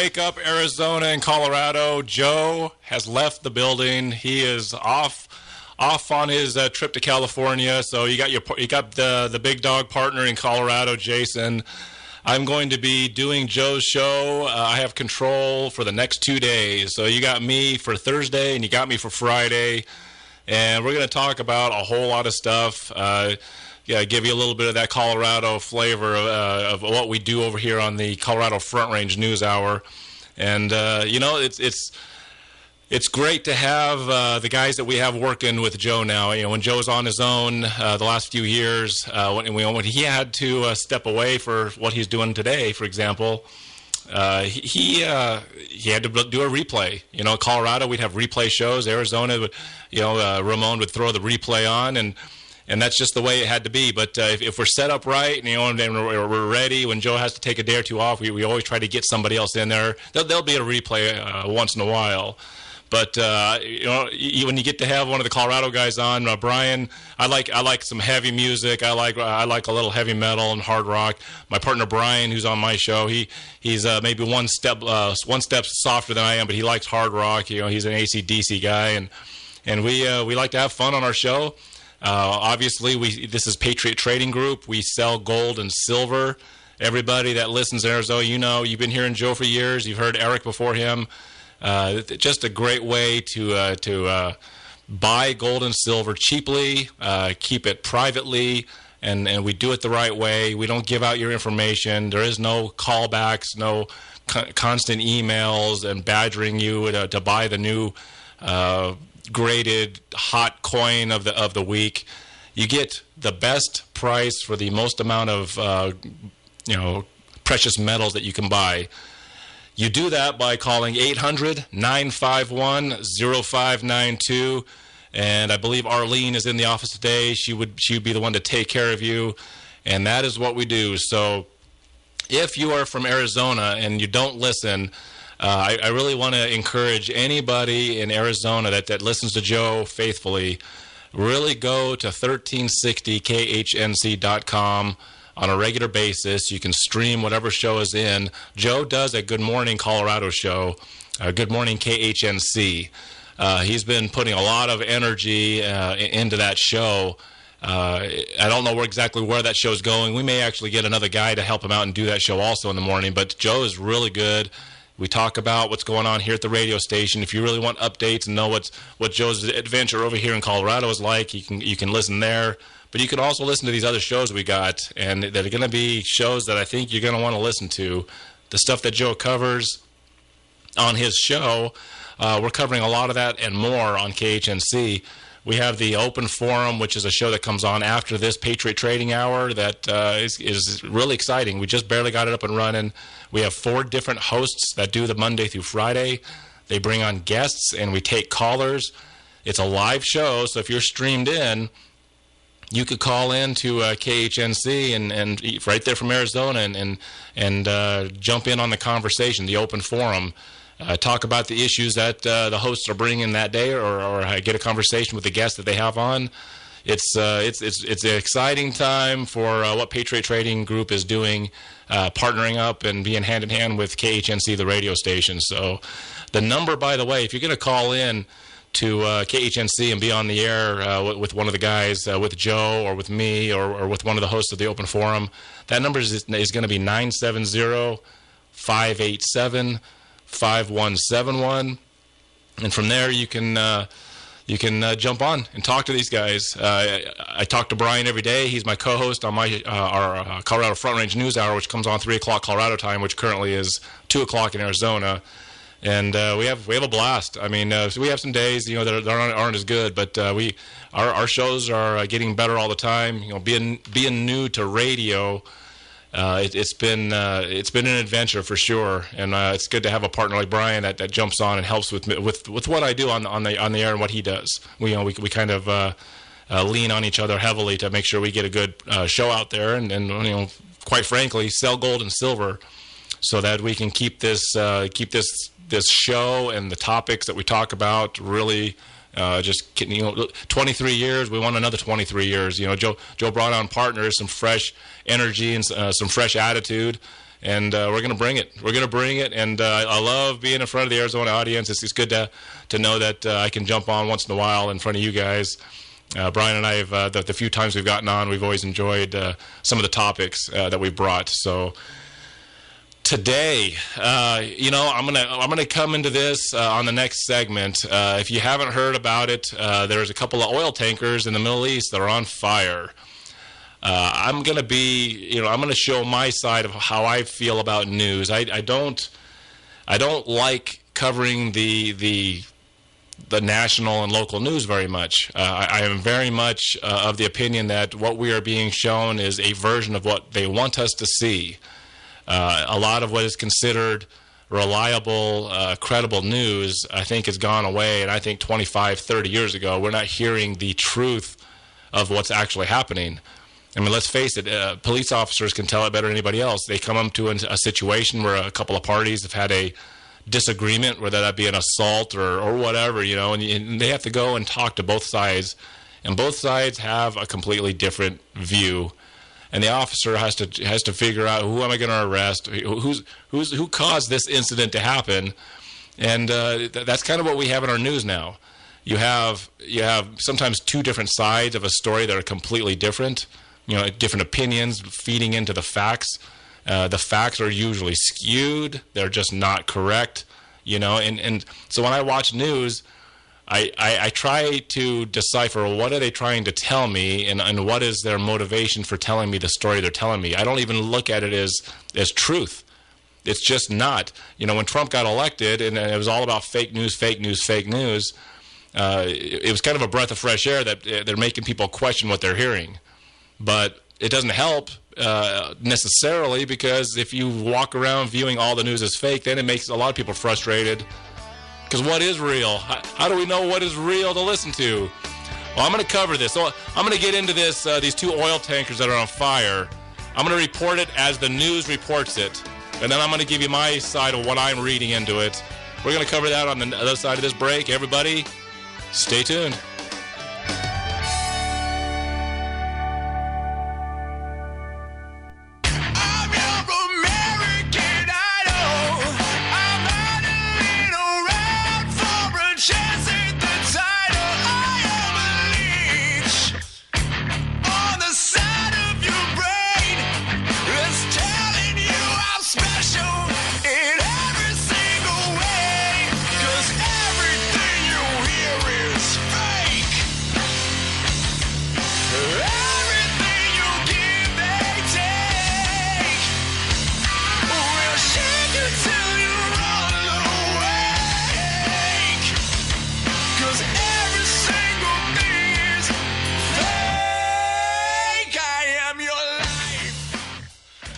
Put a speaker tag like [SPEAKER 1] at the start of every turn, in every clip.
[SPEAKER 1] wake up, Arizona and Colorado. Joe has left the building. He is off on his trip to California. So you got the big dog partner in Colorado, Jason. I'm going to be doing Joe's show. I have control for the next 2 days. So you got me for Thursday and you got me for Friday. And we're going to talk about a whole lot of stuff. Give you a little bit of that Colorado flavor of what we do over here on the Colorado Front Range News Hour. And, it's great to have the guys that we have working with Joe now. When Joe's on his own the last few years, when he had to step away for what he's doing today, for example, he had to do a replay. Colorado, we'd have replay shows. Arizona, Ramon would throw the replay on, and that's just the way it had to be. But if we're set up right, and we're ready, when Joe has to take a day or two off, we always try to get somebody else in there. There'll be a replay once in a while. But when you get to have one of the Colorado guys on, Brian, I like some heavy music. I like a little heavy metal and hard rock. My partner Brian, who's on my show, he's maybe one step softer than I am, but he likes hard rock. He's an AC/DC guy, and we like to have fun on our show. Obviously, this is Patriot Trading Group. We sell gold and silver. Everybody that listens in Arizona, you've been hearing Joe for years. You've heard Eric before him. Just a great way to buy gold and silver cheaply, keep it privately, and we do it the right way. We don't give out your information. There is no callbacks, no constant emails and badgering you to buy the new graded hot coin of the week. You get the best price for the most amount of precious metals that you can buy. You do that by calling 800-951-0592, and I believe Arlene is in the office today. She would be the one to take care of you, and that is what we do. So if you are from Arizona and you don't listen, I really want to encourage anybody in Arizona that listens to Joe faithfully, really go to 1360khnc.com. On a regular basis. You can stream whatever show is in. Joe does a Good Morning Colorado show, Good Morning KHNC. He's been putting a lot of energy into that show. I don't know exactly where that show's going. We may actually get another guy to help him out and do that show also in the morning, but Joe is really good. We talk about what's going on here at the radio station. If you really want updates and know what Joe's adventure over here in Colorado is like, you can listen there. But you can also listen to these other shows we got, and that are going to be shows that I think you're going to want to listen to. The stuff that Joe covers on his show, we're covering a lot of that and more on KHNC. We have the Open Forum, which is a show that comes on after this Patriot Trading Hour that is really exciting. We just barely got it up and running. We have 4 different hosts that do the Monday through Friday. They bring on guests, and we take callers. It's a live show, so if you're streamed in, you could call in to KHNC and right there from Arizona and jump in on the conversation, the Open Forum. Talk about the issues that the hosts are bringing that day, or get a conversation with the guests that they have on. It's an exciting time for what Patriot Trading Group is doing, partnering up and being hand in hand with KHNC, the radio station. So the number, by the way, if you're going to call in to KHNC and be on the air with one of the guys, with Joe or with me or with one of the hosts of the Open Forum, that number is going to be 970-587-5171. And from there, you can jump on and talk to these guys. I talk to Brian every day. He's my co-host on our Colorado Front Range News Hour, which comes on 3 o'clock Colorado time, which currently is 2 o'clock in Arizona. And we have a blast. I mean, so we have some days that aren't as good, but our shows are getting better all the time. Being new to radio, it's been an adventure for sure, and it's good to have a partner like Brian that jumps on and helps with what I do on the air and what he does. We kind of lean on each other heavily to make sure we get a good show out there, and quite frankly, sell gold and silver, so that we can keep this show and the topics that we talk about really just 23 years. We want another 23 years. Joe brought on partners, some fresh energy and some fresh attitude, and we're going to bring it. We're going to bring it, and I love being in front of the Arizona audience. It's good to know that I can jump on once in a while in front of you guys. Brian and I have the few times we've gotten on, we've always enjoyed some of the topics that we've brought. So today, I'm gonna come into this on the next segment. If you haven't heard about it, there's a couple of oil tankers in the Middle East that are on fire. I'm gonna show my side of how I feel about news. I don't like covering the national and local news very much. I am very much of the opinion that what we are being shown is a version of what they want us to see. A lot of what is considered reliable, credible news, I think, has gone away. And I think 25, 30 years ago, we're not hearing the truth of what's actually happening. I mean, let's face it, police officers can tell it better than anybody else. They come up to a situation where a couple of parties have had a disagreement, whether that be an assault or whatever, and they have to go and talk to both sides. And both sides have a completely different view. And the officer has to figure out, who am I going to arrest? Who caused this incident to happen? And that's kind of what we have in our news now. You have sometimes two different sides of a story that are completely different. Different opinions feeding into the facts. The facts are usually skewed. They're just not correct. And so when I watch news, I try to decipher what are they trying to tell me and what is their motivation for telling me the story they're telling me. I don't even look at it as truth. It's just not. When Trump got elected and it was all about fake news, it was kind of a breath of fresh air that they're making people question what they're hearing. But it doesn't help necessarily, because if you walk around viewing all the news as fake, then it makes a lot of people frustrated. Because what is real? How do we know what is real to listen to? Well, I'm going to cover this. So I'm going to get into this. These two oil tankers that are on fire. I'm going to report it as the news reports it. And then I'm going to give you my side of what I'm reading into it. We're going to cover that on the other side of this break. Everybody, stay tuned.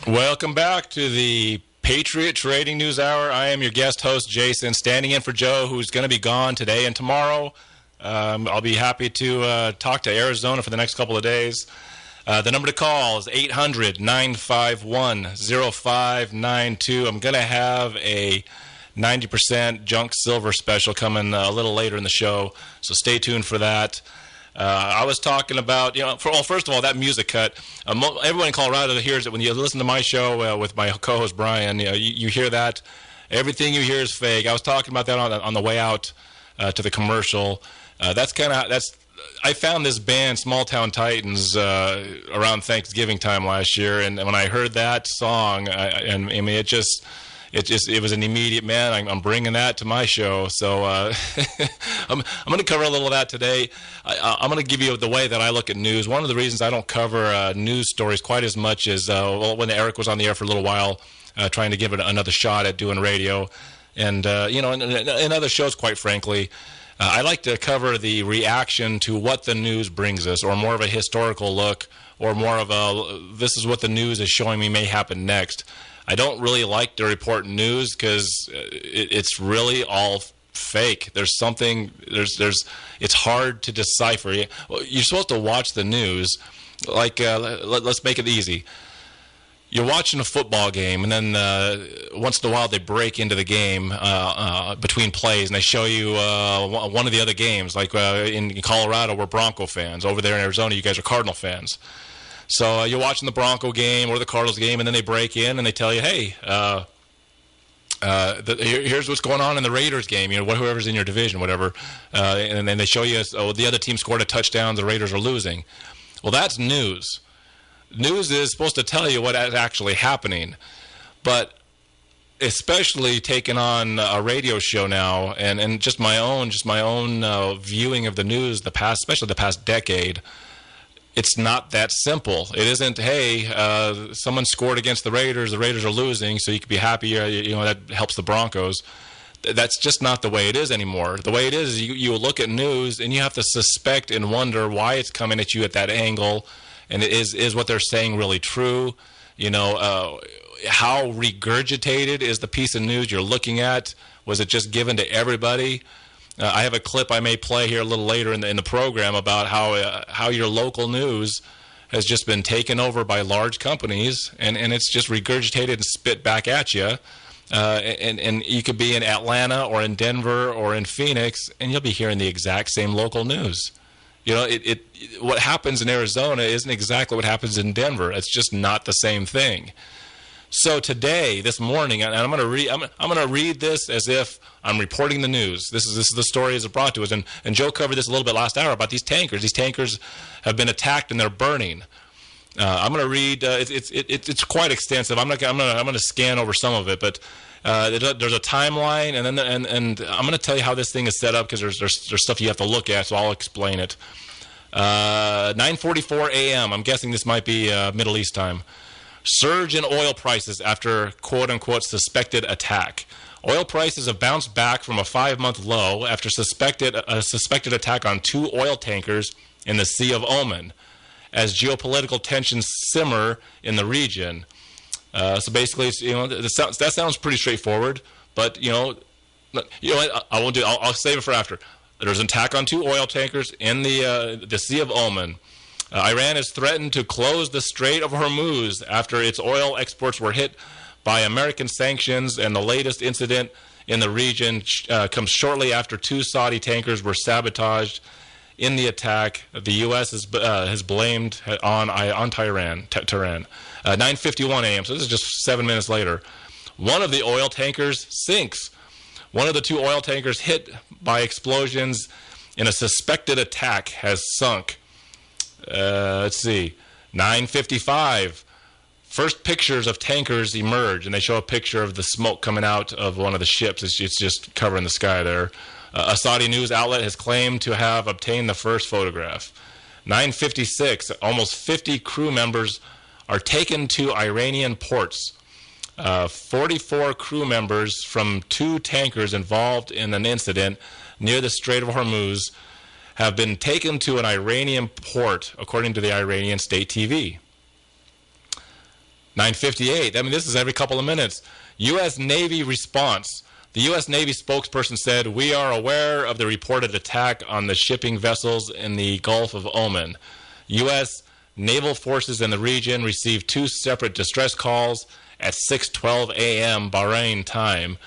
[SPEAKER 1] Welcome back to the Patriot Trading News Hour. I am your guest host, Jason, standing in for Joe, who's going to be gone today and tomorrow. I'll be happy to talk to Arizona for the next couple of days. The number to call is 800-951-0592. I'm going to have a 90% junk silver special coming a little later in the show, so stay tuned for that. I was talking about, first of all, that music cut. Everyone in Colorado hears it when you listen to my show with my co-host Brian. You hear that. Everything you hear is fake. I was talking about that on the way out to the commercial. I found this band, Small Town Titans, around Thanksgiving time last year, and when I heard that song, it was an immediate, man, I'm bringing that to my show. So I'm going to cover a little of that today. I'm going to give you the way that I look at news. One of the reasons I don't cover news stories quite as much as when Eric was on the air for a little while, trying to give it another shot at doing radio. And, in other shows, quite frankly, I like to cover the reaction to what the news brings us, or more of a historical look, or more of this is what the news is showing me may happen next. I don't really like to report news because it's really all fake. There's it's hard to decipher. You're supposed to watch the news. Like, let's make it easy. You're watching a football game, and then once in a while they break into the game between plays, and they show you one of the other games. Like in Colorado, we're Bronco fans. Over there in Arizona, you guys are Cardinal fans. So you're watching the Bronco game or the Cardinals game, and then they break in and they tell you, hey, here's what's going on in the Raiders game, whoever's in your division, whatever. And then they show you, the other team scored a touchdown, the Raiders are losing. Well, that's news. News is supposed to tell you what is actually happening. But especially taking on a radio show now and just my own viewing of the news, especially the past decade, it's not that simple. It isn't, hey, someone scored against the Raiders are losing, so you can be happy, that helps the Broncos. That's just not the way it is anymore. The way it is you look at news and you have to suspect and wonder why it's coming at you at that angle, and is what they're saying really true? How regurgitated is the piece of news you're looking at? Was it just given to everybody? I have a clip I may play here a little later in the program about how your local news has just been taken over by large companies, and it's just regurgitated and spit back at you. And you could be in Atlanta or in Denver or in Phoenix, and you'll be hearing the exact same local news. What happens in Arizona isn't exactly what happens in Denver. It's just not the same thing. So today, this morning, and I'm going to read this as if I'm reporting the news. This is the story as it brought to us, and Joe covered this a little bit last hour about these tankers. These tankers have been attacked and they're burning. I'm going to read. It's quite extensive. I'm going to scan over some of it, but there's a timeline, and I'm going to tell you how this thing is set up because there's stuff you have to look at. So I'll explain it. 9:44 a.m. I'm guessing this might be Middle East time. Surge in oil prices after quote-unquote suspected attack. Oil prices have bounced back from a 5-month low after a suspected attack on 2 oil tankers in the Sea of Oman as geopolitical tensions simmer in the region. So basically, that sounds pretty straightforward, but what, I won't do. I'll save it for after. There's an attack on 2 oil tankers in the Sea of Oman. Iran has threatened to close the Strait of Hormuz after its oil exports were hit by American sanctions, and the latest incident in the region comes shortly after 2 Saudi tankers were sabotaged in the attack. The U.S. has blamed on Tehran. 9:51 a.m., so this is just 7 minutes later. One of the oil tankers sinks. One of the 2 oil tankers hit by explosions in a suspected attack has sunk. Let's see, 9:55. First pictures of tankers emerge, and they show a picture of the smoke coming out of one of the ships. It's just covering the sky there. A Saudi news outlet has claimed to have obtained the first photograph. 9:56. Almost 50 crew members are taken to Iranian ports. 44 crew members from 2 tankers involved in an incident near the Strait of Hormuz have been taken to an Iranian port, according to the Iranian state TV. 9:58. This is every couple of minutes. U.S. Navy response. The U.S. Navy spokesperson said, "We are aware of the reported attack on the shipping vessels in the Gulf of Oman. U.S. naval forces in the region received 2 separate distress calls at 6:12 a.m. Bahrain time,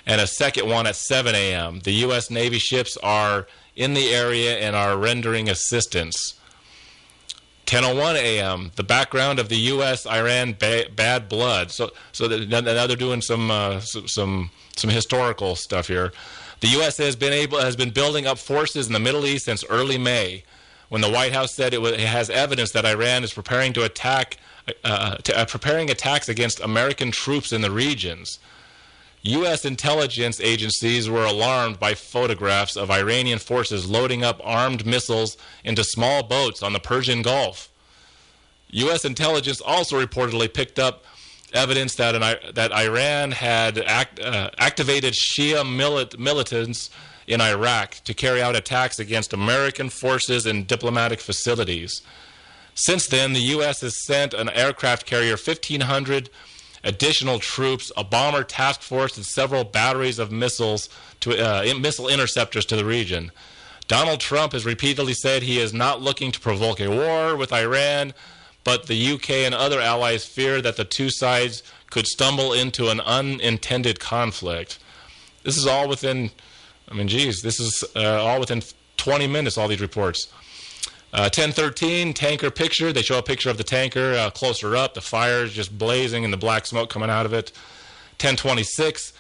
[SPEAKER 1] and a second one at 7 a.m. The U.S. Navy ships are in the area and are rendering assistance." 10:01 a.m. The background of the U.S.-Iran bad blood. So now they're doing some historical stuff here. The U.S. has been building up forces in the Middle East since early May, when the White House said it has evidence that Iran is preparing preparing attacks against American troops in the regions. U.S. intelligence agencies were alarmed by photographs of Iranian forces loading up armed missiles into small boats on the Persian Gulf. U.S. intelligence also reportedly picked up evidence that Iran had activated Shia militants in Iraq to carry out attacks against American forces and diplomatic facilities. Since then, the U.S. has sent an aircraft carrier, 1,500 additional troops, a bomber task force, and several batteries of missile interceptors to the region. Donald Trump has repeatedly said he is not looking to provoke a war with Iran, but the UK and other allies fear that the 2 sides could stumble into an unintended conflict. This is all within, this is all within 20 minutes, all these reports. 10:13, tanker picture. They show a picture of the tanker closer up. The fire is just blazing and the black smoke coming out of it. 10:26,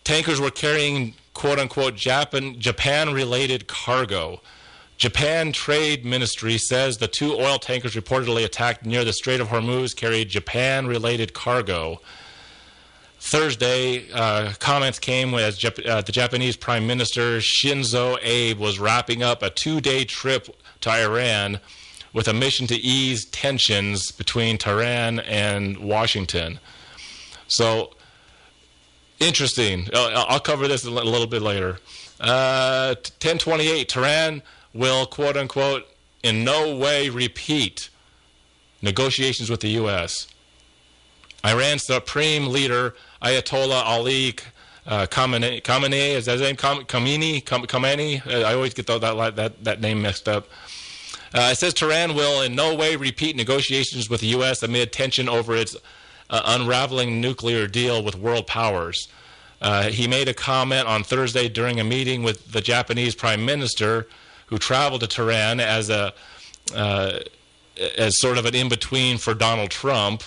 [SPEAKER 1] tankers were carrying quote-unquote Japan-related cargo. Japan Trade Ministry says the 2 oil tankers reportedly attacked near the Strait of Hormuz carried Japan-related cargo. Thursday, comments came as the Japanese Prime Minister Shinzo Abe was wrapping up a 2-day trip to Iran with a mission to ease tensions between Tehran and Washington. So, interesting. I'll cover this a little bit later. 10:28, Tehran will, quote-unquote, in no way repeat negotiations with the U.S. Iran's supreme leader, Ayatollah Ali Khamenei, is that his name? Khamenei? I always get that name mixed up. It says Tehran will in no way repeat negotiations with the U.S. amid tension over its unraveling nuclear deal with world powers. He made a comment on Thursday during a meeting with the Japanese Prime Minister, who traveled to Tehran as sort of an in-between for Donald Trump,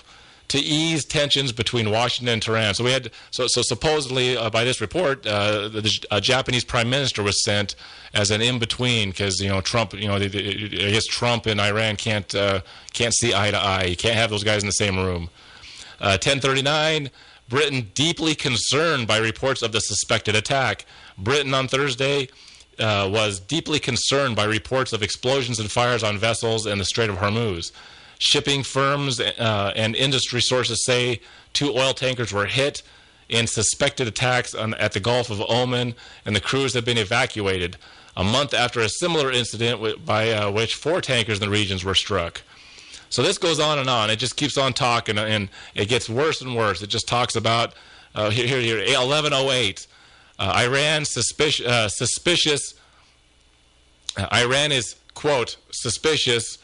[SPEAKER 1] to ease tensions between Washington and Tehran. So we had so supposedly by this report, a Japanese Prime Minister was sent as an in-between because Trump, I guess Trump and Iran can't see eye to eye. You can't have those guys in the same room. 10:39. Britain deeply concerned by reports of the suspected attack. Britain on Thursday was deeply concerned by reports of explosions and fires on vessels in the Strait of Hormuz. Shipping firms and industry sources say 2 oil tankers were hit in suspected attacks at the Gulf of Oman, and the crews have been evacuated a month after a similar incident by which 4 tankers in the regions were struck. So this goes on and on. It just keeps on talking, and it gets worse and worse. It just talks about, here, 1108. Iran suspicious. Iran is, quote, suspicious,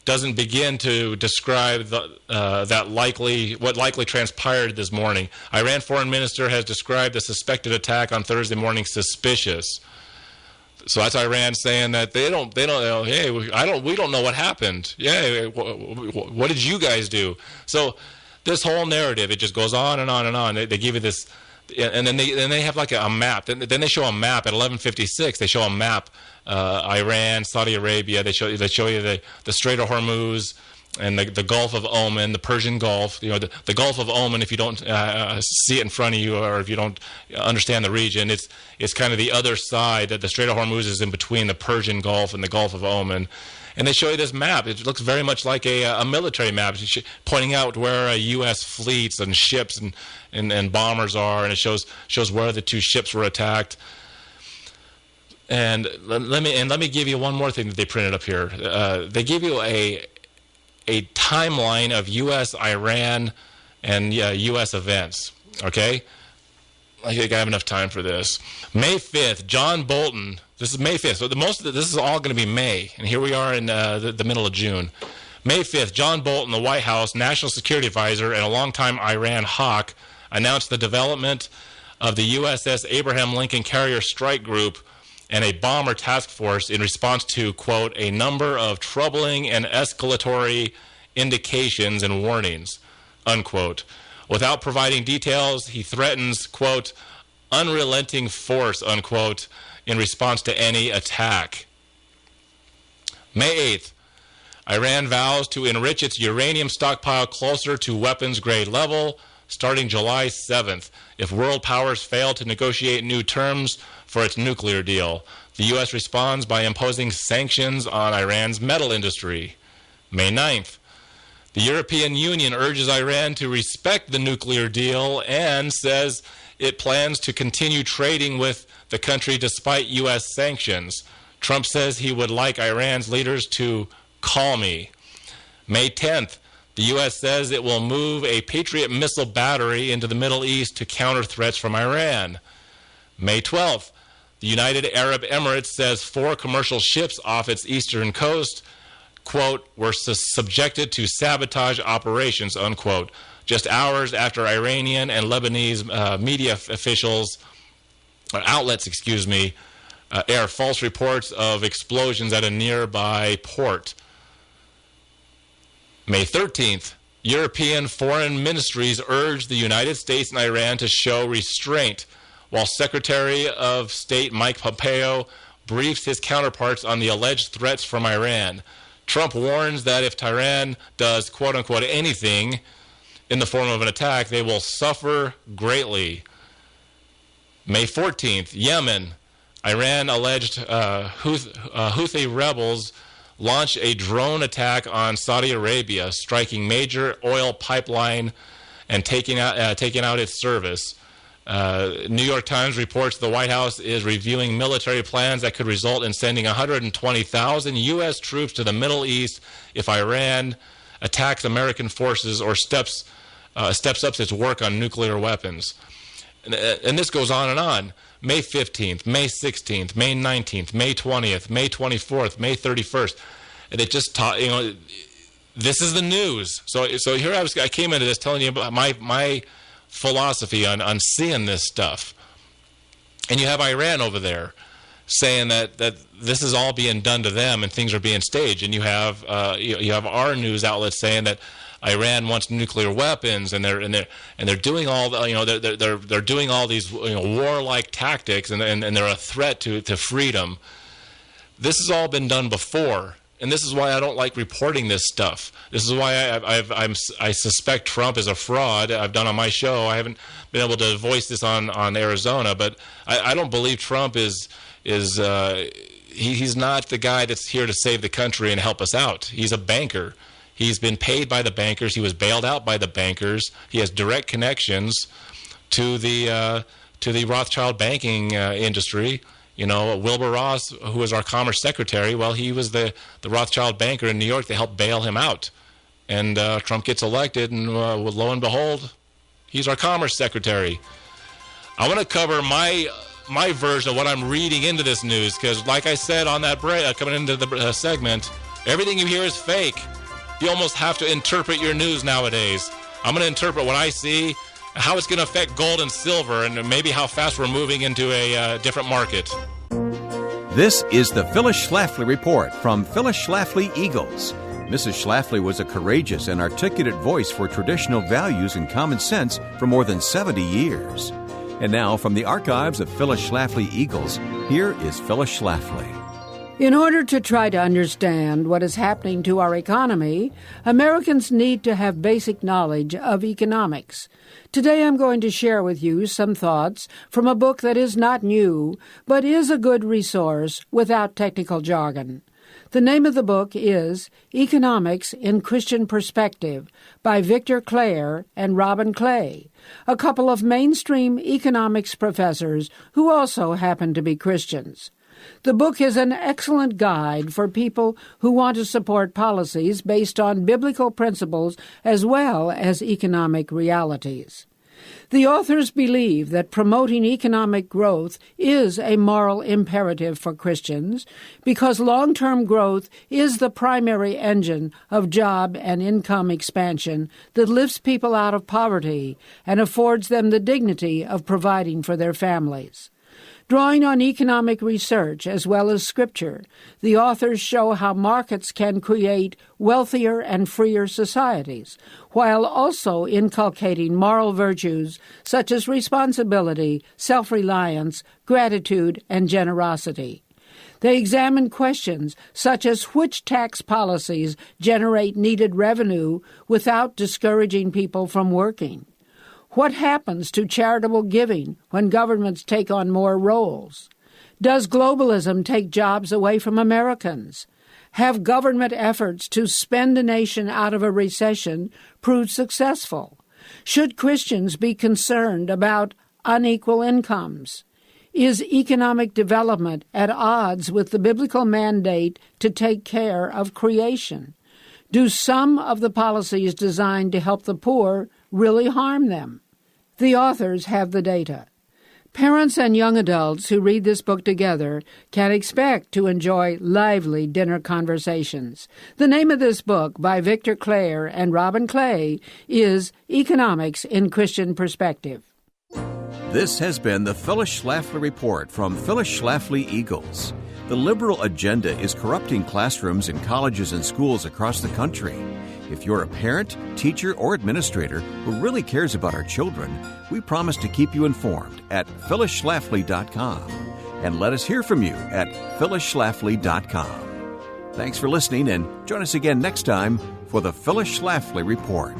[SPEAKER 1] doesn't begin to describe what likely transpired this morning. Iran foreign minister has described the suspected attack on Thursday morning suspicious. So that's Iran saying that they don't know, hey, we don't know what happened. Yeah, what did you guys do? So this whole narrative, it just goes on and on and on. They give you this, and then they have like a map. Then they show a map at 11:56. They show a map, Iran, Saudi Arabia. They show you the Strait of Hormuz and the Gulf of Oman, the Persian Gulf. The Gulf of Oman, if you don't see it in front of you, or if you don't understand the region, it's kind of the other side. That the Strait of Hormuz is in between the Persian Gulf and the Gulf of Oman. And they show you this map. It looks very much like a military map, pointing out where U.S. fleets and ships and bombers are, and it shows where the 2 ships were attacked. And let me give you one more thing that they printed up here. They give you a timeline of U.S., Iran, and U.S. events. Okay, I think I have enough time for this. May 5th, John Bolton. This is May 5th. So this is all going to be May, and here we are in the middle of June. May 5th, John Bolton, the White House National Security Advisor and a longtime Iran hawk, announced the development of the USS Abraham Lincoln Carrier Strike Group and a bomber task force in response to, quote, a number of troubling and escalatory indications and warnings, unquote. Without providing details, he threatens, quote, unrelenting force, unquote, in response to any attack. May 8th, Iran vows to enrich its uranium stockpile closer to weapons-grade level starting July 7th if world powers fail to negotiate new terms for its nuclear deal. The U.S. responds by imposing sanctions on Iran's metal industry. May 9th, the European Union urges Iran to respect the nuclear deal and says it plans to continue trading with the country despite U.S. sanctions. Trump says he would like Iran's leaders to call me. May 10th, the U.S. says it will move a Patriot missile battery into the Middle East to counter threats from Iran. May 12th, the United Arab Emirates says 4 commercial ships off its eastern coast, quote, were subjected to sabotage operations, unquote, just hours after Iranian and Lebanese media officials, outlets, air false reports of explosions at a nearby port. May 13th, European foreign ministries urged the United States and Iran to show restraint, while Secretary of State Mike Pompeo briefs his counterparts on the alleged threats from Iran. Trump warns that if Tehran does, quote-unquote, anything in the form of an attack, they will suffer greatly. May 14th, Yemen. Iran alleged Houthi rebels launched a drone attack on Saudi Arabia, striking major oil pipeline and taking out its service. New York Times reports the White House is reviewing military plans that could result in sending 120,000 U.S. troops to the Middle East if Iran attacks American forces or steps up its work on nuclear weapons. And this goes on and on. May 15th, May 16th, May 19th, May 20th, May 24th, May 31st. And it just taught, this is the news. So here I came into this telling you about my philosophy on seeing this stuff. And you have Iran over there saying that this is all being done to them and things are being staged. And you have our news outlets saying that Iran wants nuclear weapons, and they're doing all they're doing all these warlike tactics, and they're a threat to freedom. This has all been done before, and this is why I don't like reporting this stuff. This is why I suspect Trump is a fraud. I've done on my show. I haven't been able to voice this on Arizona, but I don't believe Trump is he's not the guy that's here to save the country and help us out. He's a banker. He's been paid by the bankers. He was bailed out by the bankers. He has direct connections to the Rothschild banking industry. Wilbur Ross, who was our Commerce Secretary, well, he was the Rothschild banker in New York. They helped bail him out. And Trump gets elected, and lo and behold, he's our Commerce Secretary. I want to cover my version of what I'm reading into this news, because like I said on that break, coming into the segment, everything you hear is fake. You almost have to interpret your news nowadays. I'm going to interpret what I see, how it's going to affect gold and silver, and maybe how fast we're moving into a different market.
[SPEAKER 2] This is the Phyllis Schlafly Report from Phyllis Schlafly Eagles. Mrs. Schlafly was a courageous and articulate voice for traditional values and common sense for more than 70 years. And now, from the archives of Phyllis Schlafly Eagles, here is Phyllis Schlafly.
[SPEAKER 3] In order to try to understand what is happening to our economy, Americans need to have basic knowledge of economics. Today I'm going to share with you some thoughts from a book that is not new, but is a good resource without technical jargon. The name of the book is Economics in Christian Perspective by Victor Clare and Robin Clay, a couple of mainstream economics professors who also happen to be Christians. The book is an excellent guide for people who want to support policies based on biblical principles as well as economic realities. The authors believe that promoting economic growth is a moral imperative for Christians because long-term growth is the primary engine of job and income expansion that lifts people out of poverty and affords them the dignity of providing for their families. Drawing on economic research as well as scripture, the authors show how markets can create wealthier and freer societies, while also inculcating moral virtues such as responsibility, self-reliance, gratitude, and generosity. They examine questions such as which tax policies generate needed revenue without discouraging people from working. What happens to charitable giving when governments take on more roles? Does globalism take jobs away from Americans? Have government efforts to spend a nation out of a recession proved successful? Should Christians be concerned about unequal incomes? Is economic development at odds with the biblical mandate to take care of creation? Do some of the policies designed to help the poor really harm them? The authors have the data. Parents and young adults who read this book together can expect to enjoy lively dinner conversations. The name of this book, by Victor Clare and Robin Clay, is Economics in Christian Perspective.
[SPEAKER 2] This has been the Phyllis Schlafly Report from Phyllis Schlafly Eagles. The liberal agenda is corrupting classrooms in colleges and schools across the country. If you're a parent, teacher, or administrator who really cares about our children, we promise to keep you informed at phyllisschlafly.com. And let us hear from you at phyllisschlafly.com. Thanks for listening, and join us again next time for the Phyllis Schlafly Report.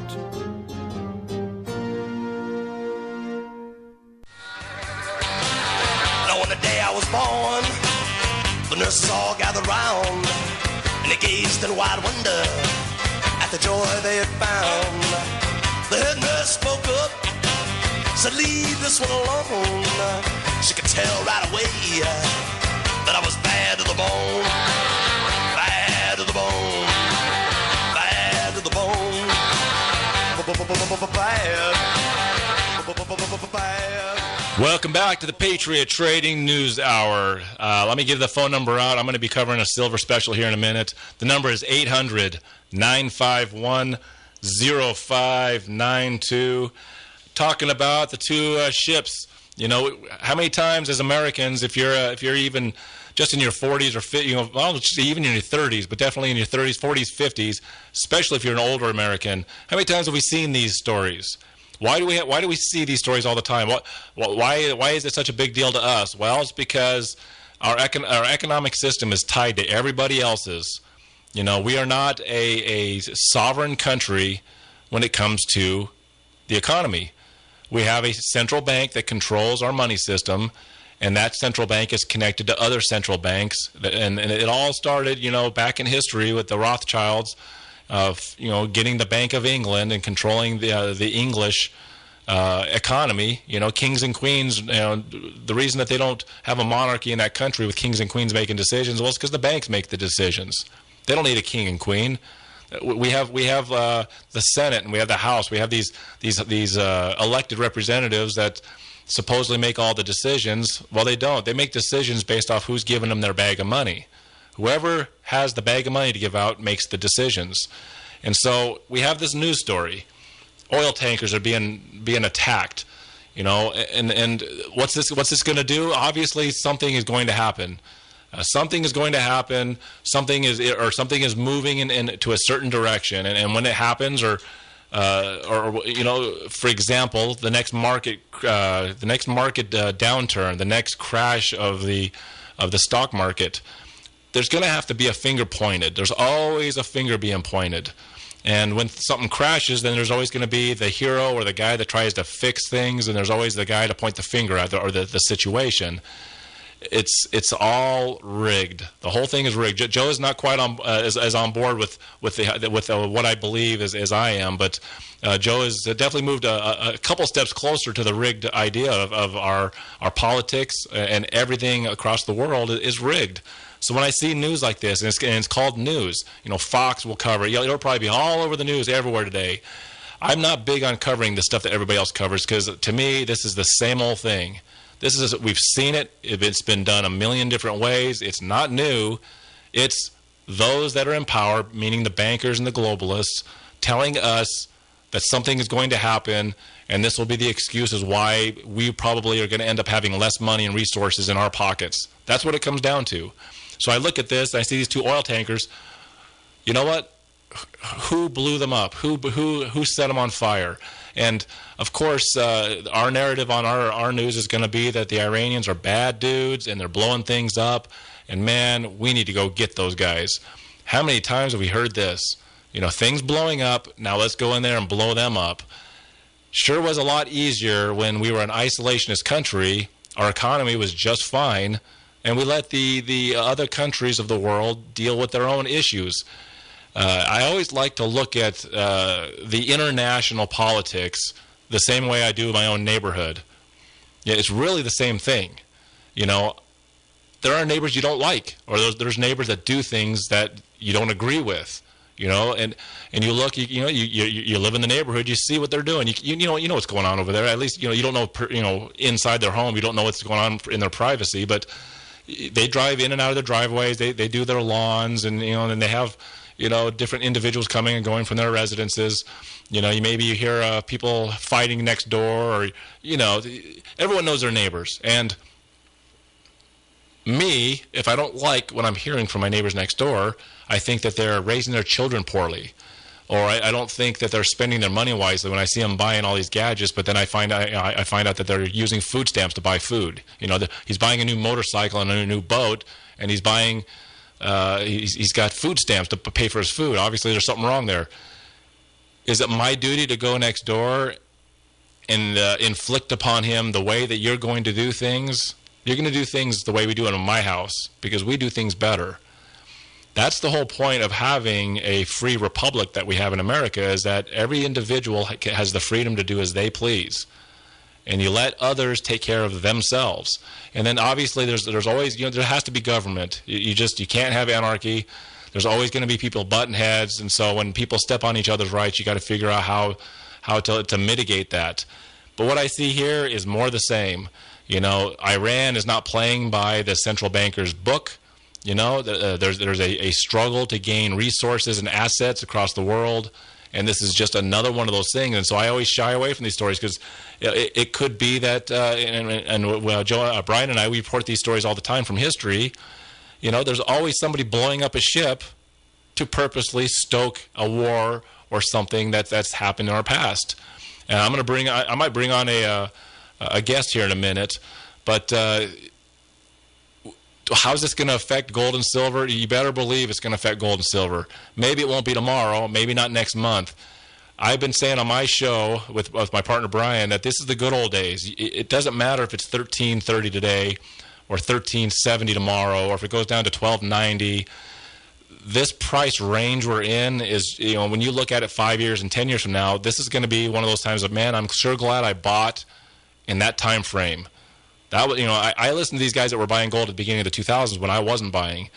[SPEAKER 4] Now on the day I was born, the nurses all gathered round, and they gazed in wide wonder at the joy they had found. The head nurse spoke up, said, "Leave this one alone." She could tell right away that I was bad to the bone, bad to the bone, bad to the bone, bad.
[SPEAKER 1] Welcome back to the Patriot Trading News Hour. Let me give the phone number out. I'm going to be covering a silver special here in a minute. The number is 800-951-0592. Talking about the two ships. You know, how many times as Americans, if you're even just in your 40s or 50s, well, even in your 30s, but definitely in your 30s, 40s, 50s, especially if you're an older American, how many times have we seen these stories? Why do we see these stories all the time? Why is it such a big deal to us? Well, it's because our economic system is tied to everybody else's. You know, we are not a sovereign country when it comes to the economy. We have a central bank that controls our money system, and that central bank is connected to other central banks. And it all started, you know, back in history with the Rothschilds, getting the Bank of England and controlling the English economy. You know, kings and queens. You know, the reason that they don't have a monarchy in that country with kings and queens making decisions, well, it's because the banks make the decisions. They don't need a king and queen. We have the Senate and we have the House. We have these elected representatives that supposedly make all the decisions. Well, they don't. They make decisions based off who's giving them their bag of money. Whoever has the bag of money to give out makes the decisions. And so we have this news story. Oil tankers are being attacked, you know, and what's this going to do? Obviously something is going to happen. Something is going to happen. Something is moving into a certain direction, and when it happens, or you know, for example, the next market downturn, the next crash of the stock market, there's going to have to be a finger pointed. There's always a finger being pointed. And when something crashes, then there's always going to be the hero or the guy that tries to fix things, and there's always the guy to point the finger at the situation. It's all rigged. The whole thing is rigged. Joe is not quite as on board with what I believe as I am, but Joe has definitely moved a couple steps closer to the rigged idea of our politics, and everything across the world is rigged. So when I see news like this, and it's called news, you know, Fox will cover it. It'll probably be all over the news everywhere today. I'm not big on covering the stuff that everybody else covers, because to me, this is the same old thing. We've seen it. It's been done a million different ways. It's not new. It's those that are in power, meaning the bankers and the globalists, telling us that something is going to happen, and this will be the excuse as why we probably are going to end up having less money and resources in our pockets. That's what it comes down to. So I look at this, and I see these two oil tankers. You know what? Who blew them up? Who set them on fire? And of course, our narrative on our news is going to be that the Iranians are bad dudes and they're blowing things up. And man, we need to go get those guys. How many times have we heard this? You know, things blowing up. Now let's go in there and blow them up. Sure was a lot easier when we were an isolationist country. Our economy was just fine, and we let the other countries of the world deal with their own issues. I always like to look at the international politics the same way I do my own neighborhood. Yeah, it's really the same thing. You know, there are neighbors you don't like, or there's neighbors that do things that you don't agree with. You know, and you look, you live in the neighborhood, you see what they're doing. You know what's going on over there. At least, you don't know, inside their home, you don't know what's going on in their privacy, but they drive in and out of their driveways. They do their lawns, and and they have, different individuals coming and going from their residences. Maybe you hear people fighting next door, or, everyone knows their neighbors. And me, if I don't like what I'm hearing from my neighbors next door, I think that they're raising their children poorly. Or I don't think that they're spending their money wisely when I see them buying all these gadgets, but then I find out that they're using food stamps to buy food. He's buying a new motorcycle and a new boat, and he's buying, he's got food stamps to pay for his food. Obviously, there's something wrong there. Is it my duty to go next door and inflict upon him the way that you're going to do things? You're going to do things the way we do it in my house because we do things better. That's the whole point of having a free republic that we have in America, is that every individual has the freedom to do as they please. And you let others take care of themselves. And then obviously there's always, there has to be government. You can't have anarchy. There's always going to be people butting heads. And so when people step on each other's rights, you got to figure out how to mitigate that. But what I see here is more the same. Iran is not playing by the central banker's book. There's a struggle to gain resources and assets across the world, and this is just another one of those things. And so I always shy away from these stories because it could be that, Brian and I, we report these stories all the time from history. There's always somebody blowing up a ship to purposely stoke a war or something that's happened in our past. And I might bring on a guest here in a minute, but how's this going to affect gold and silver? You better believe it's going to affect gold and silver. Maybe it won't be tomorrow, maybe not next month. I've been saying on my show with my partner Brian that this is the good old days. It doesn't matter if it's $13.30 today or $13.70 tomorrow, or if it goes down to $12.90. This price range we're in is, when you look at it 5 years and 10 years from now, this is going to be one of those times of, man, I'm sure glad I bought in that time frame. That was, I listened to these guys that were buying gold at the beginning of the 2000s when I wasn't buying,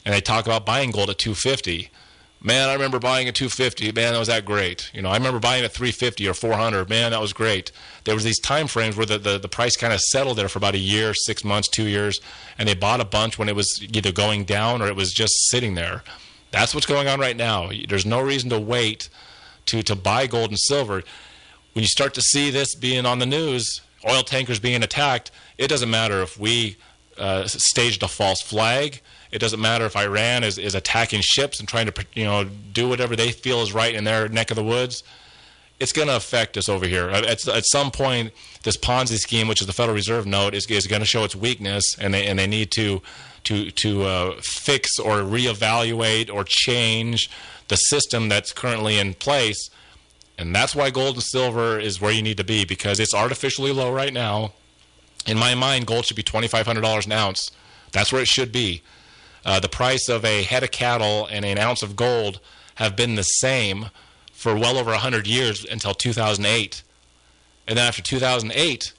[SPEAKER 1] and they talk about buying gold at $250. Man, I remember buying at $250. Man, that was that great. I remember buying at $350 or $400. Man, that was great. There was these time frames where the price kind of settled there for about a year, 6 months, 2 years, and they bought a bunch when it was either going down or it was just sitting there. That's what's going on right now. There's no reason to wait to buy gold and silver. When you start to see this being on the news, oil tankers being attacked, it doesn't matter if we staged a false flag. It doesn't matter if Iran is attacking ships and trying to do whatever they feel is right in their neck of the woods. It's going to affect us over here. At some point, this Ponzi scheme, which is the Federal Reserve note, is going to show its weakness, and they need to fix or reevaluate or change the system that's currently in place. And that's why gold and silver is where you need to be, because it's artificially low right now. In my mind, gold should be $2,500 an ounce. That's where it should be. The price of a head of cattle and an ounce of gold have been the same for well over 100 years until 2008. And then after 2008,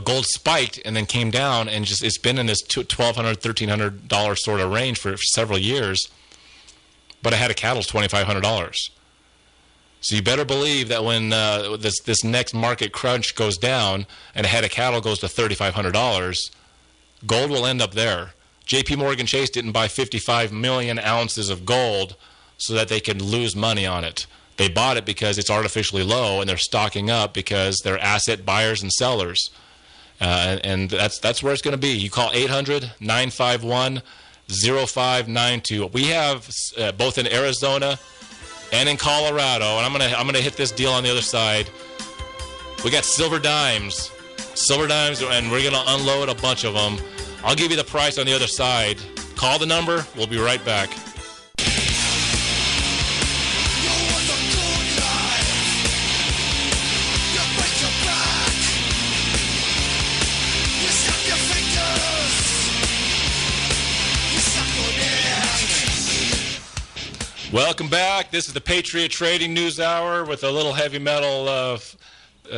[SPEAKER 1] gold spiked and then came down, and it's been in this $1,200, $1,300 sort of range for several years. But a head of cattle is $2,500. So you better believe that when this next market crunch goes down and a head of cattle goes to $3,500, gold will end up there. J.P. Morgan Chase didn't buy 55 million ounces of gold so that they could lose money on it. They bought it because it's artificially low, and they're stocking up because they're asset buyers and sellers. And that's where it's going to be. You call 800-951-0592. We have both in Arizona and in Colorado, and I'm gonna hit this deal on the other side. We got silver dimes, and we're gonna unload a bunch of them. I'll give you the price on the other side. Call the number. We'll be right back. Welcome back. This is the Patriot Trading News Hour with a little heavy metal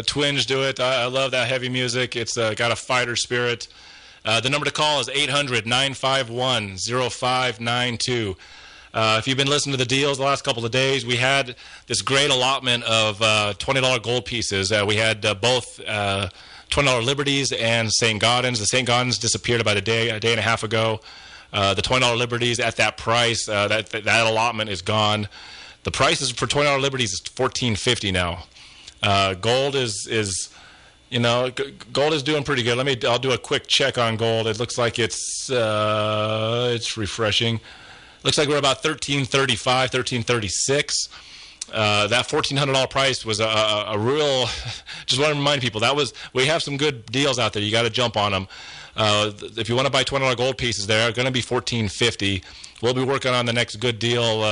[SPEAKER 1] twinge to it. I love that heavy music. It's got a fighter spirit. The number to call is 800-951-0592. If you've been listening to the deals the last couple of days, we had this great allotment of $20 gold pieces. We had both $20 Liberties and St. Gaudens. The St. Gaudens disappeared about a day and a half ago. The $20 Liberties at that price, that allotment is gone. The prices for $20 Liberties is $14.50 now. Gold is gold is doing pretty good. I'll do a quick check on gold. It looks like it's refreshing. Looks like we're about $13.35, $13.36. That $1,400 price was a real. Just want to remind people we have some good deals out there. You got to jump on them. If you want to buy $20 gold pieces, they're going to be $14.50. We'll be working on the next good deal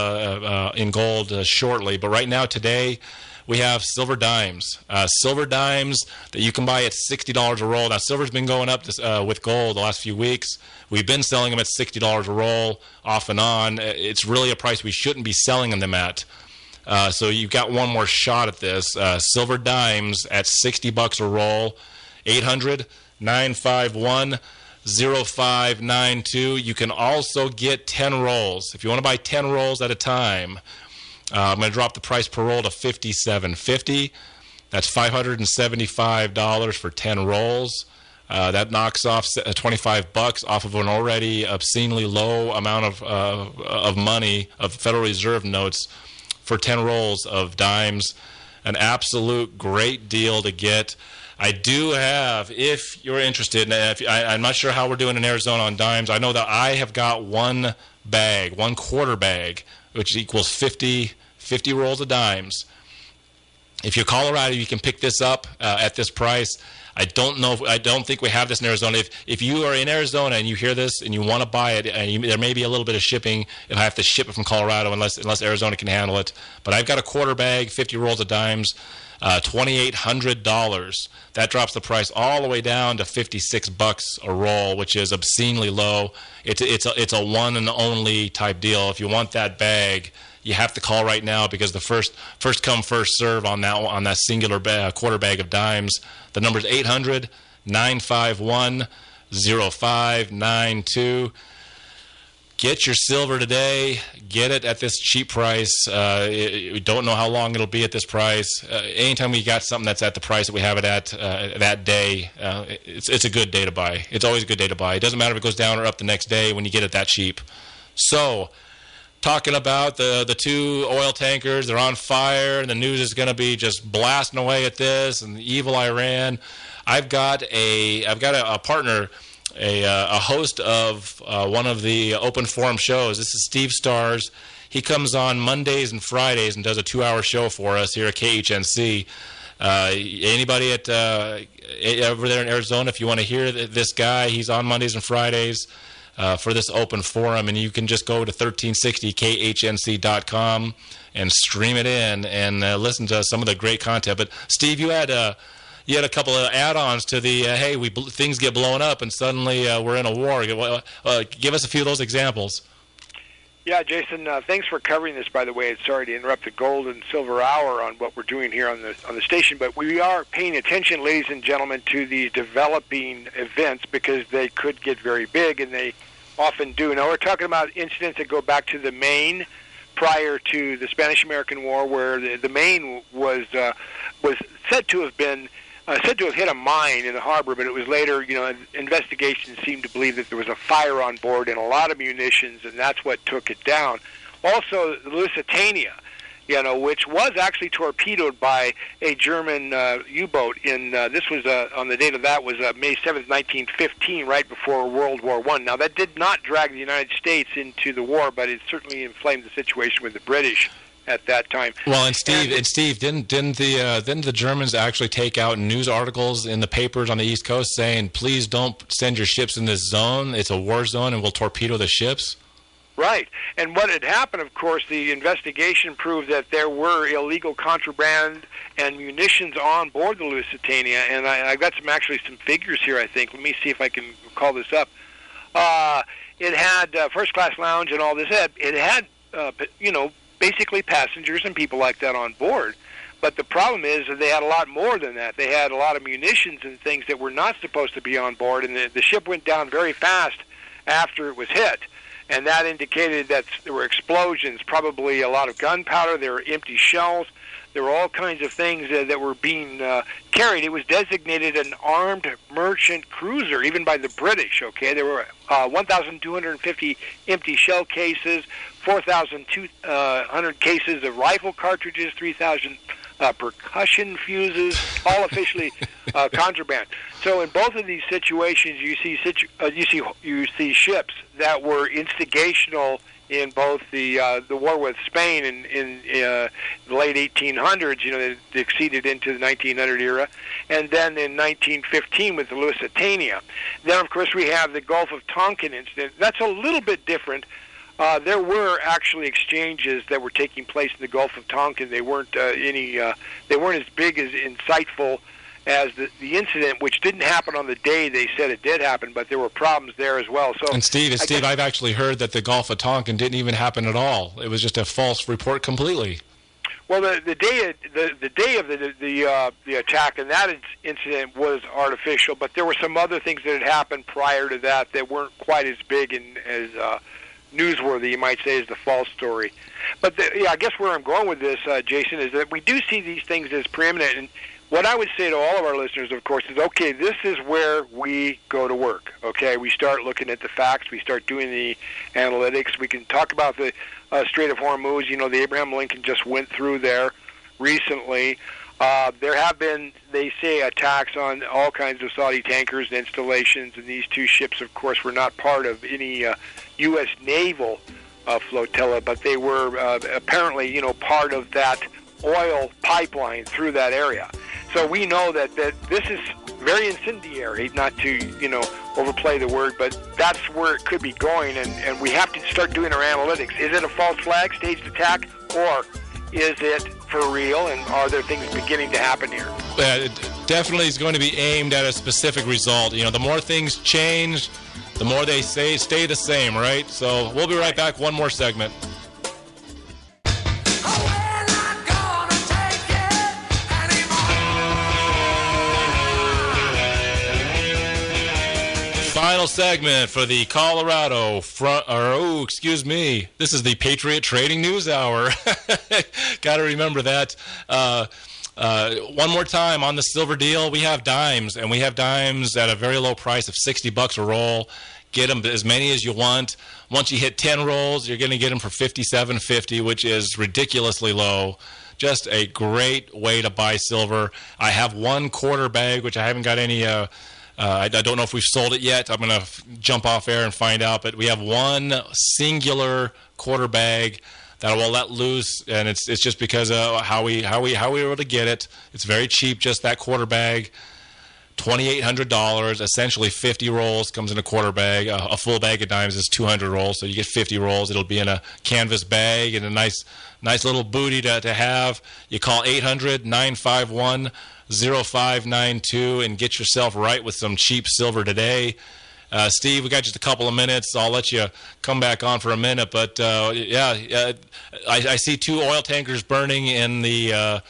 [SPEAKER 1] in gold shortly. But right now, today, we have silver dimes. Silver dimes that you can buy at $60 a roll. Now, silver's been going up with gold the last few weeks. We've been selling them at $60 a roll off and on. It's really a price we shouldn't be selling them at. So you've got one more shot at this. Silver dimes at $60 a roll. 800-951-0592. You can also get 10 rolls. If you want to buy 10 rolls at a time, I'm going to drop the price per roll to $57.50. That's $575 for 10 rolls. That knocks off $25 off of an already obscenely low amount of money, of Federal Reserve notes, for 10 rolls of dimes. An absolute great deal to get. I do have, if you're interested, and I'm not sure how we're doing in Arizona on dimes. I know that I have got one quarter bag, which equals 50 rolls of dimes. If you're Colorado, you can pick this up at this price. I don't think we have this in Arizona. If you are in Arizona and you hear this and you want to buy it, and there may be a little bit of shipping if I have to ship it from Colorado, unless Arizona can handle it. But I've got a quarter bag, 50 rolls of dimes, $2,800. That drops the price all the way down to $56 a roll, which is obscenely low. It's a one and only type deal. If you want that bag, you have to call right now, because the first come, first serve on that singular quarter bag of dimes. The number is 800-951-0592. Get your silver today. Get it at this cheap price. We don't know how long it'll be at this price. Anytime we got something that's at the price that we have it at that day, it's a good day to buy. It's always a good day to buy. It doesn't matter if it goes down or up the next day when you get it that cheap. So, talking about the two oil tankers, they're on fire, and the news is going to be just blasting away at this, and the evil Iran. I've got a partner, a host of one of the open forum shows. This is Steve Stars. He comes on Mondays and Fridays and does a 2-hour show for us here at KHNC. Anybody over there in Arizona, if you want to hear this guy, he's on Mondays and Fridays for this open forum, and you can just go to 1360khnc.com and stream it in and listen to some of the great content. But Steve, you had a couple of add-ons to the things get blown up and suddenly we're in a war. Give us a few of those examples.
[SPEAKER 5] Yeah, Jason, thanks for covering this, by the way. Sorry to interrupt the gold and silver hour on what we're doing here on the station, but we are paying attention, ladies and gentlemen, to these developing events, because they could get very big, and they often do. Now, we're talking about incidents that go back to the Maine prior to the Spanish-American War, where the Maine was said to have hit a mine in the harbor, but it was later, investigations seemed to believe that there was a fire on board and a lot of munitions, and that's what took it down. Also, the Lusitania, which was actually torpedoed by a German U-boat. This was on the date of that was May 7th, 1915, right before World War I. Now, that did not drag the United States into the war, but it certainly inflamed the situation with the British at that time.
[SPEAKER 1] Well, and Steve, didn't the Germans actually take out news articles in the papers on the East Coast saying, "Please don't send your ships in this zone. It's a war zone, and we'll torpedo the ships"?
[SPEAKER 5] Right. And what had happened, of course, the investigation proved that there were illegal contraband and munitions on board the Lusitania, and I've got some figures here, I think. Let me see if I can call this up. It had first-class lounge and all this. It had basically passengers and people like that on board. But the problem is that they had a lot more than that. They had a lot of munitions and things that were not supposed to be on board, and the ship went down very fast after it was hit. And that indicated that there were explosions, probably a lot of gunpowder, there were empty shells. There were all kinds of things that were being carried. It was designated an armed merchant cruiser, even by the British, okay? There were 1,250 empty shell cases, 4,200 cases of rifle cartridges, 3,000 percussion fuses, all officially contraband. So in both of these situations, you see ships that were instigational in both the war with Spain in the late 1800s, that exceeded into the 1900 era, and then in 1915 with the Lusitania. Then, of course, we have the Gulf of Tonkin incident. That's a little bit different. There were actually exchanges that were taking place in the Gulf of Tonkin. They weren't they weren't as big as insightful as the incident, which didn't happen on the day they said it did happen, but there were problems there as well. So,
[SPEAKER 1] and Steve, I've actually heard that the Gulf of Tonkin didn't even happen at all. It was just a false report completely.
[SPEAKER 5] Well, the day of the attack and that incident was artificial, but there were some other things that had happened prior to that weren't quite as big and as newsworthy, you might say, as the false story. But I guess where I'm going with this, Jason, is that we do see these things as preeminent. And what I would say to all of our listeners, of course, is, okay, this is where we go to work, okay? We start looking at the facts. We start doing the analytics. We can talk about the Strait of Hormuz. The Abraham Lincoln just went through there recently. There have been, they say, attacks on all kinds of Saudi tankers and installations, and these two ships, of course, were not part of any U.S. naval flotilla, but they were apparently, part of that oil pipeline through that area. So we know that this is very incendiary, not to, overplay the word, but that's where it could be going, and we have to start doing our analytics. Is it a false flag, staged attack, or is it for real, and are there things beginning to happen here?
[SPEAKER 1] It definitely is going to be aimed at a specific result. The more things change, the more they stay the same, right? So we'll be right back. One more segment. Final segment for the Colorado this is the Patriot Trading News Hour. Got to remember that. One more time on the silver deal, we have dimes, and we have dimes at a very low price of $60 a roll. Get them as many as you want. Once you hit 10 rolls, you're going to get them for $57.50, which is ridiculously low. Just a great way to buy silver. I have one quarter bag, which I haven't got any I don't know if we've sold it yet. I'm going to jump off air and find out. But we have one singular quarter bag that we'll let loose, and it's just because of how we were able to get it. It's very cheap, just that quarter bag, $2,800. Essentially 50 rolls comes in a quarter bag. A full bag of dimes is 200 rolls, so you get 50 rolls. It'll be in a canvas bag and a nice little booty to have. You call 800-951-0592 and get yourself right with some cheap silver today. Steve, we got just a couple of minutes. I'll let you come back on for a minute. But, I see two oil tankers burning in the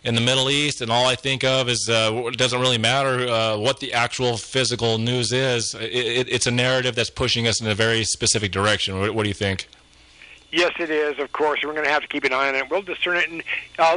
[SPEAKER 1] Middle East, and all I think of is it doesn't really matter what the actual physical news is. It's a narrative that's pushing us in a very specific direction. What do you think?
[SPEAKER 5] Yes, it is, of course. We're going to have to keep an eye on it. We'll discern it. And,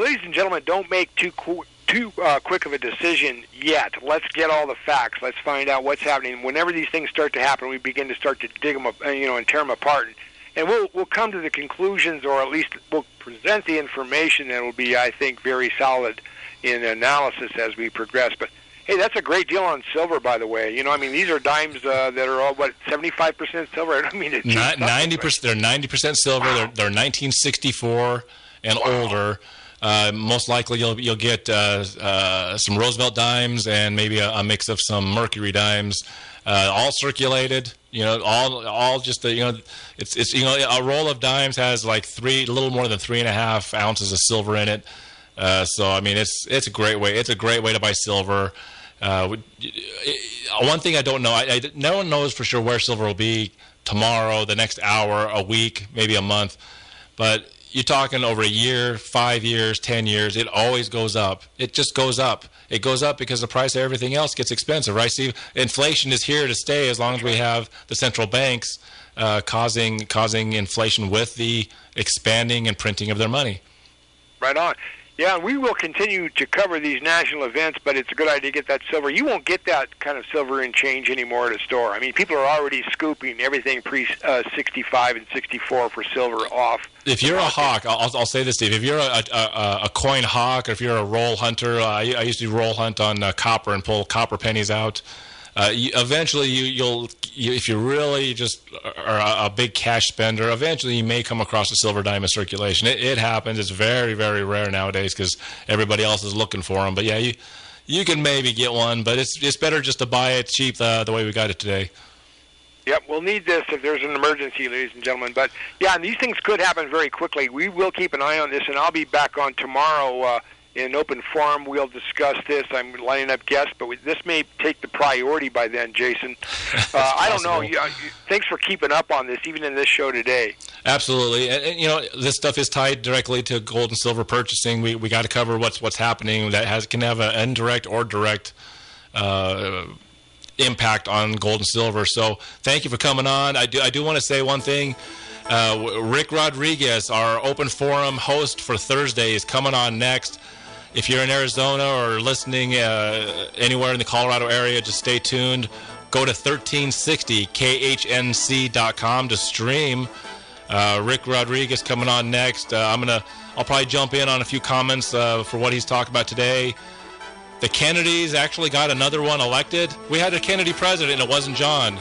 [SPEAKER 5] ladies and gentlemen, don't make too quick of a decision yet. Let's get all the facts. Let's find out what's happening. Whenever these things start to happen, we begin to dig them up, and tear them apart. And we'll come to the conclusions, or at least we'll present the information that will be, I think, very solid in analysis as we progress. But hey, that's a great deal on silver, by the way. These are dimes that are all 75% silver. I don't mean to
[SPEAKER 1] 90%. They're 90% silver. Wow. They're 1964 and older. Most likely you'll get some Roosevelt dimes and maybe a mix of some Mercury dimes, all circulated. All just it's a roll of dimes has like a little more than 3.5 ounces of silver in it. So it's a great way. It's a great way to buy silver. One thing I don't know, no one knows for sure where silver will be tomorrow, the next hour, a week, maybe a month, but you're talking over a year, 5 years, 10 years, it always goes up. It just goes up. It goes up because the price of everything else gets expensive, right, Steve? Inflation is here to stay as long as we have the central banks causing inflation with the expanding and printing of their money.
[SPEAKER 5] Right on. Yeah, and we will continue to cover these national events, but it's a good idea to get that silver. You won't get that kind of silver in change anymore at a store. I mean, people are already scooping everything pre-65 and 64 for silver off.
[SPEAKER 1] If you're a hawk, I'll say this, Steve. If you're a coin hawk, or if you're a roll hunter, I used to roll hunt on copper and pull copper pennies out. Eventually, you'll if you really just are a big cash spender, eventually you may come across a silver dime in circulation. It happens. It's very, very rare nowadays because everybody else is looking for them. But yeah, you can maybe get one, but it's better just to buy it cheap the way we got it today.
[SPEAKER 5] Yep, we'll need this if there's an emergency, ladies and gentlemen. But yeah, and these things could happen very quickly. We will keep an eye on this, and I'll be back on tomorrow. In an open forum, we'll discuss this. I'm lining up guests, but this may take the priority by then, Jason. I don't know. Thanks for keeping up on this, even in this show today.
[SPEAKER 1] Absolutely. And this stuff is tied directly to gold and silver purchasing. We got to cover what's happening that can have an indirect or direct impact on gold and silver. So thank you for coming on. I do want to say one thing. Rick Rodriguez, our open forum host for Thursday, is coming on next. If you're in Arizona or listening anywhere in the Colorado area, just stay tuned. Go to 1360khnc.com to stream. Rick Rodriguez coming on next. I'll probably jump in on a few comments for what he's talking about today. The Kennedys actually got another one elected. We had a Kennedy president. It wasn't John.